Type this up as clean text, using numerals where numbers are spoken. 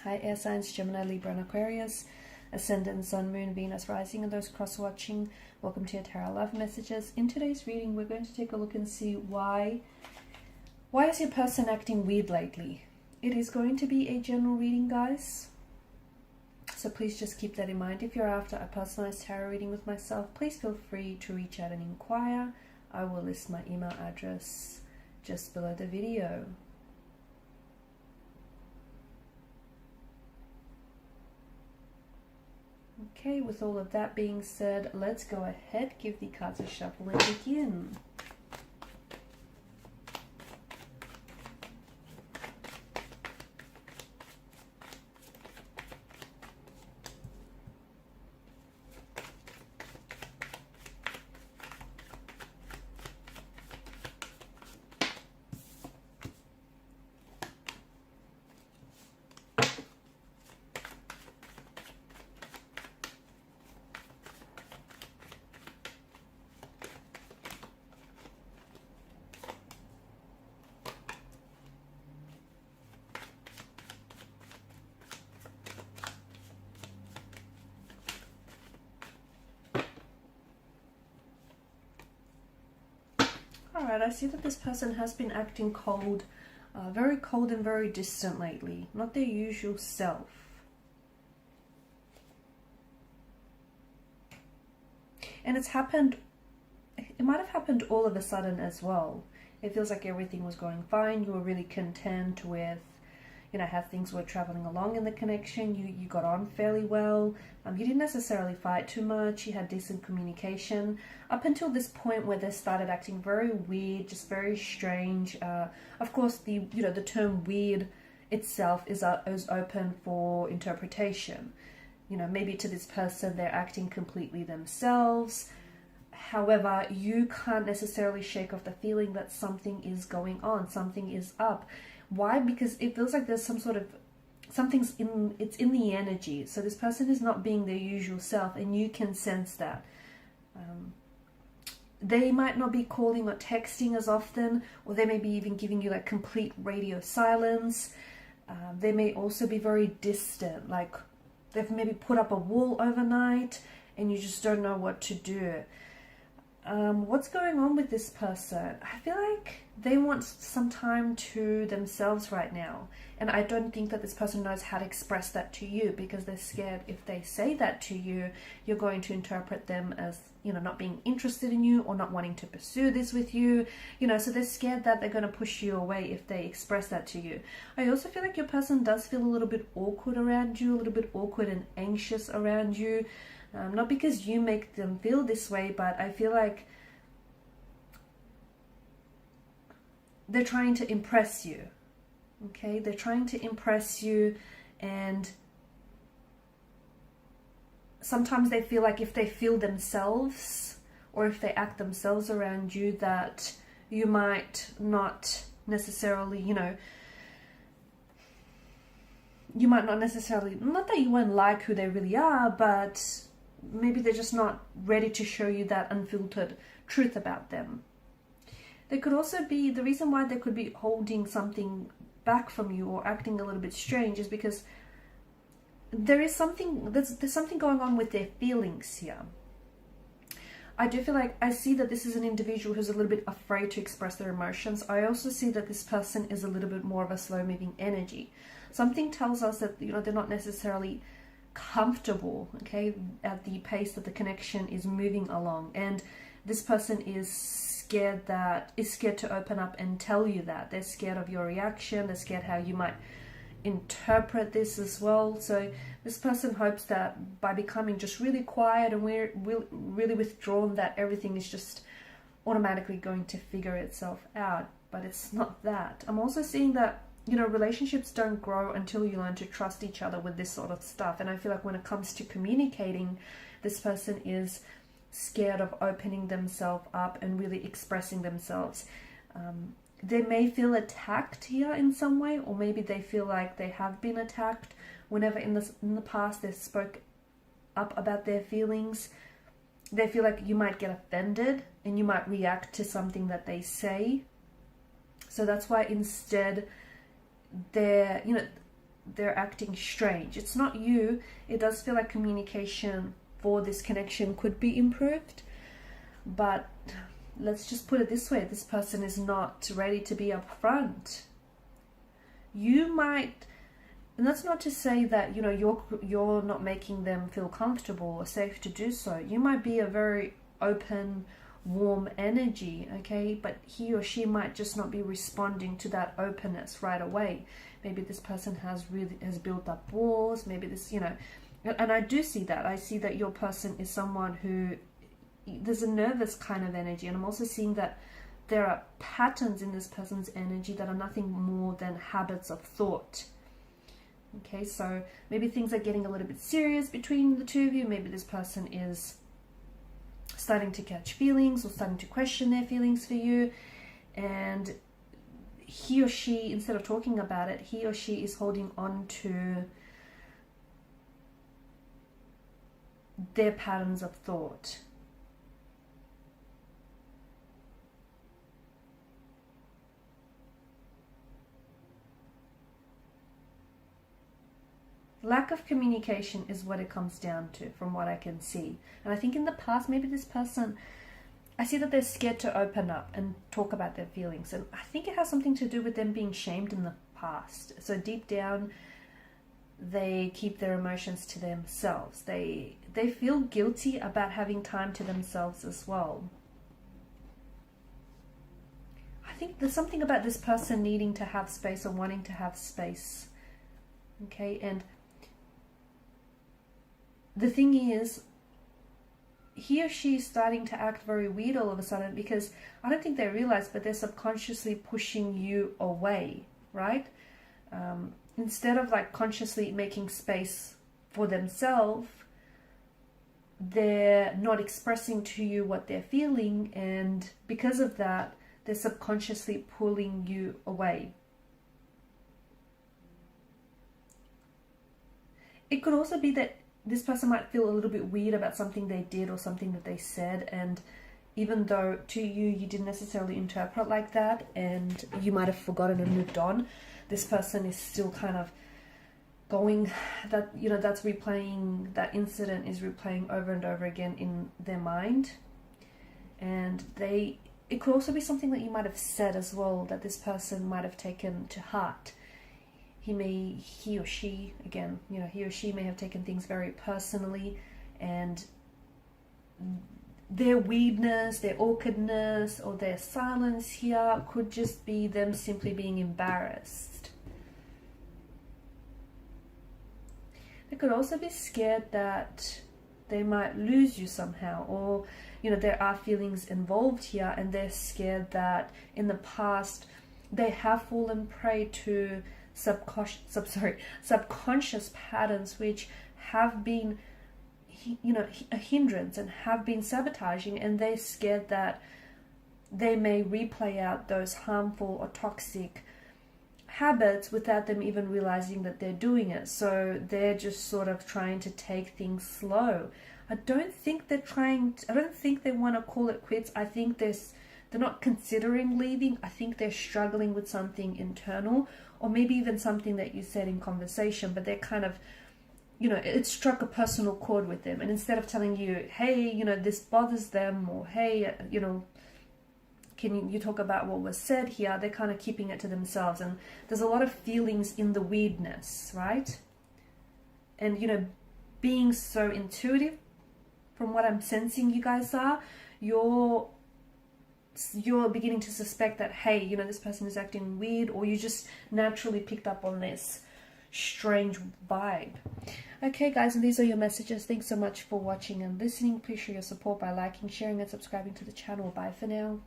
Hi, air signs, Gemini, Libra, and Aquarius. Ascendant, Sun, Moon, Venus, Rising, and those cross-watching. Welcome to your Tarot Love Messages. In today's reading, we're going to take a look and see why is your person acting weird lately. It is going to be a general reading, guys. So please just keep that in mind. If you're after a personalized tarot reading with myself, please feel free to reach out and inquire. I will list my email address just below the video. Okay, with all of that being said, let's go ahead, give the cards a shuffle and begin. Alright, I see that this person has been acting cold, very cold and very distant lately. Not their usual self. And it might have happened all of a sudden as well. It feels like everything was going fine. You were really content with, how things were traveling along in the connection. You got on fairly well. You didn't necessarily fight too much. You had decent communication up until this point where they started acting very weird, just very strange. Of course, the term weird itself is open for interpretation. Maybe to this person they're acting completely themselves. However, you can't necessarily shake off the feeling that something is going on, something is up. Why? Because it feels like there's something's in the energy. So this person is not being their usual self, and you can sense that. They might not be calling or texting as often, or they may be even giving you like complete radio silence. They may also be very distant, like they've maybe put up a wall overnight and you just don't know what to do. What's going on with this person? I feel like they want some time to themselves right now. And I don't think that this person knows how to express that to you, because they're scared if they say that to you, you're going to interpret them as, not being interested in you or not wanting to pursue this with you. So they're scared that they're going to push you away if they express that to you. I also feel like your person does feel a little bit awkward around you, a little bit awkward and anxious around you. Not because you make them feel this way, but I feel like they're trying to impress you. Okay? They're trying to impress you, and sometimes they feel like if they feel themselves or if they act themselves around you, that you might not necessarily, you might not necessarily, not that you won't like who they really are, but maybe they're just not ready to show you that unfiltered truth about them. There could also be, the reason why they could be holding something back from you or acting a little bit strange is because there's something going on with their feelings here. I do feel like I see that this is an individual who's a little bit afraid to express their emotions. I also see that this person is a little bit more of a slow-moving energy. Something tells us that they're not necessarily comfortable, okay, at the pace that the connection is moving along, and this person is scared to open up and tell you that. They're scared of your reaction. They're scared how you might interpret this as well. So this person hopes that by becoming just really quiet and we're really withdrawn, that everything is just automatically going to figure itself out. But it's not that. I'm also seeing that relationships don't grow until you learn to trust each other with this sort of stuff. And I feel like when it comes to communicating, this person is scared of opening themselves up and really expressing themselves. They may feel attacked here in some way, or maybe they feel like they have been attacked whenever in the past they spoke up about their feelings. They feel like you might get offended and you might react to something that they say. So that's why instead they're, they're acting strange. It's not you. It does feel like communication for this connection could be improved, but let's just put it this way: this person is not ready to be upfront. You might, and that's not to say that, you know, you're not making them feel comfortable or safe to do so. You might be a very open, warm energy, okay, but he or she might just not be responding to that openness right away. Maybe this person has built up walls. Maybe this, you know, and I do see that. I see that your person is someone who, there's a nervous kind of energy, and I'm also seeing that there are patterns in this person's energy that are nothing more than habits of thought. Okay, so maybe things are getting a little bit serious between the two of you. Maybe this person is starting to catch feelings or starting to question their feelings for you, and he or she, instead of talking about it, he or she is holding on to their patterns of thought. Lack of communication is what it comes down to, from what I can see. And I think in the past, maybe this person, I see that they're scared to open up and talk about their feelings. And I think it has something to do with them being shamed in the past. So deep down, they keep their emotions to themselves. They feel guilty about having time to themselves as well. I think there's something about this person needing to have space or wanting to have space. Okay, and the thing is, he or she is starting to act very weird all of a sudden, because I don't think they realize, but they're subconsciously pushing you away, right? Instead of like consciously making space for themselves, they're not expressing to you what they're feeling, and because of that, they're subconsciously pulling you away. It could also be that this person might feel a little bit weird about something they did or something that they said, and even though to you, you didn't necessarily interpret like that, and you might have forgotten and moved on, this person is still kind of going, that, you know, that's replaying, that incident is replaying over and over again in their mind. And it could also be something that you might have said as well, that this person might have taken to heart. He or she, again, you know, he or she may have taken things very personally, and their weirdness, their awkwardness, or their silence here could just be them simply being embarrassed. They could also be scared that they might lose you somehow, or, you know, there are feelings involved here, and they're scared that in the past they have fallen prey to subconscious patterns which have been, you know, a hindrance and have been sabotaging, and they're scared that they may replay out those harmful or toxic habits without them even realizing that they're doing it. So they're just sort of trying to take things slow. I don't think they want to call it quits. I think they're not considering leaving. I think they're struggling with something internal, or maybe even something that you said in conversation, but they're kind of, you know, it struck a personal chord with them. And instead of telling you, hey, you know, this bothers them, or hey, you know, can you talk about what was said here, they're kind of keeping it to themselves. And there's a lot of feelings in the weirdness, right? And, you know, being so intuitive, from what I'm sensing you guys are, you're beginning to suspect that, hey, you know, this person is acting weird, or you just naturally picked up on this strange vibe. Okay, guys, and these are your messages. Thanks so much for watching and listening. Please show your support by liking, sharing, and subscribing to the channel. Bye for now.